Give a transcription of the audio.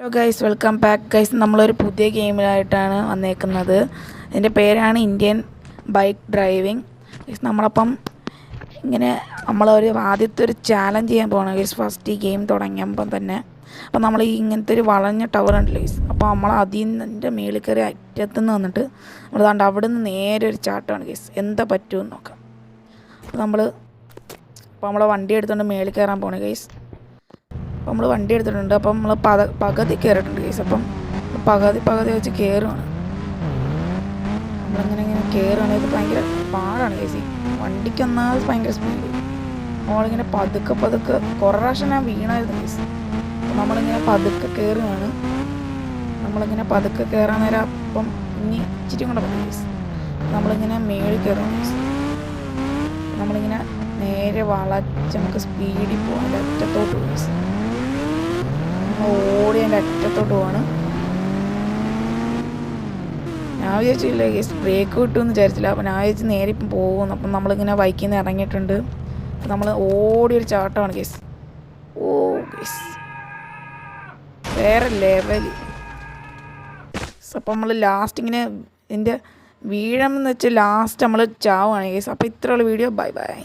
Hello guys, welcome back guys. നമ്മളൊരു പുതിയ ഗെയിമിലായിട്ടാണ് വന്നേക്കുന്നത്. ഇതിൻ്റെ പേരാണ് ഇന്ത്യൻ ബൈക്ക് ഡ്രൈവിംഗ്. ഗൈസ് നമ്മളപ്പം ഇങ്ങനെ ആദ്യത്തെ ഒരു ചാലഞ്ച് ചെയ്യാൻ പോകണം ഗൈസ്. ഫസ്റ്റ് ഈ ഗെയിം തുടങ്ങിയപ്പം തന്നെ അപ്പം നമ്മൾ ഈ ഇങ്ങനത്തെ ഒരു വളഞ്ഞ ടവർ ഉണ്ടല്ലോ ഗൈസ്. അപ്പോൾ നമ്മൾ അതിൻ്റെ മേളിൽ കയറി അറ്റത്തുനിന്ന് വന്നിട്ട് നമ്മൾ ദാണ്ട് അവിടെ നിന്ന് നേരെ ഒരു ചാട്ടമാണ് ഗൈസ്. എന്താ പറ്റുമെന്ന് നോക്കാം. അപ്പോൾ നമ്മളെ വണ്ടി എടുത്തുകൊണ്ട് മേളിൽ കയറാൻ പോകണം ഗൈസ്. അപ്പോൾ നമ്മൾ വണ്ടി എടുത്തിട്ടുണ്ട്. അപ്പം നമ്മൾ പകുതി കയറിയിട്ടുണ്ട് കേസ്. അപ്പം പകുതി വെച്ച് കയറുകയാണ്. നമ്മളിങ്ങനെ കയറുകയാണ്. ഇത് ഭയങ്കര പാടാണ് കേസ്. വണ്ടിക്കൊന്നാമത് ഭയങ്കര സ്പീഡ്. നമ്മളിങ്ങനെ പതുക്കെ കുറേ പ്രാവശ്യം ഞാൻ വീണായിരുന്നു കേസ്. അപ്പം നമ്മളിങ്ങനെ പതുക്കെ കയറുകയാണ്. നമ്മളിങ്ങനെ പതുക്കെ കയറാൻ നേരം അപ്പം ഇനി ഇച്ചിരി കൂടെ പറ്റും കേസ്. നമ്മളിങ്ങനെ മേളിൽ കയറുകയാണ് കേസ്. നമ്മളിങ്ങനെ നേരെ വളച്ച് നമുക്ക് സ്പീഡിൽ പോകാൻ അതിൻ്റെ അറ്റത്തോട്ട് കേസ്. ഓടി അതിൻ്റെ അറ്റത്തോട്ട് പോവാണ്. ഞാൻ വിചാരിച്ചില്ല ഗേസ് ബ്രേക്ക് കിട്ടുമെന്ന് വിചാരിച്ചില്ല. അപ്പം ഞാൻ വിചാരിച്ച് നേരെ ഇപ്പം പോകുന്നു. അപ്പം നമ്മളിങ്ങനെ ബൈക്കിൽ നിന്ന് ഇറങ്ങിയിട്ടുണ്ട്. നമ്മൾ ഓടിയൊരു ചാട്ടമാണ് ഗേസ്. ഓ ഗേസ് വേറെ ലെവൽ. അപ്പം നമ്മൾ ലാസ്റ്റ് ഇങ്ങനെ ഇതിൻ്റെ വീഴമെന്ന് വെച്ച് ലാസ്റ്റ് നമ്മൾ ചാവുകയാണ് ഗേസ്. അപ്പോൾ ഇത്രയുള്ള വീഡിയോ. Bye bye.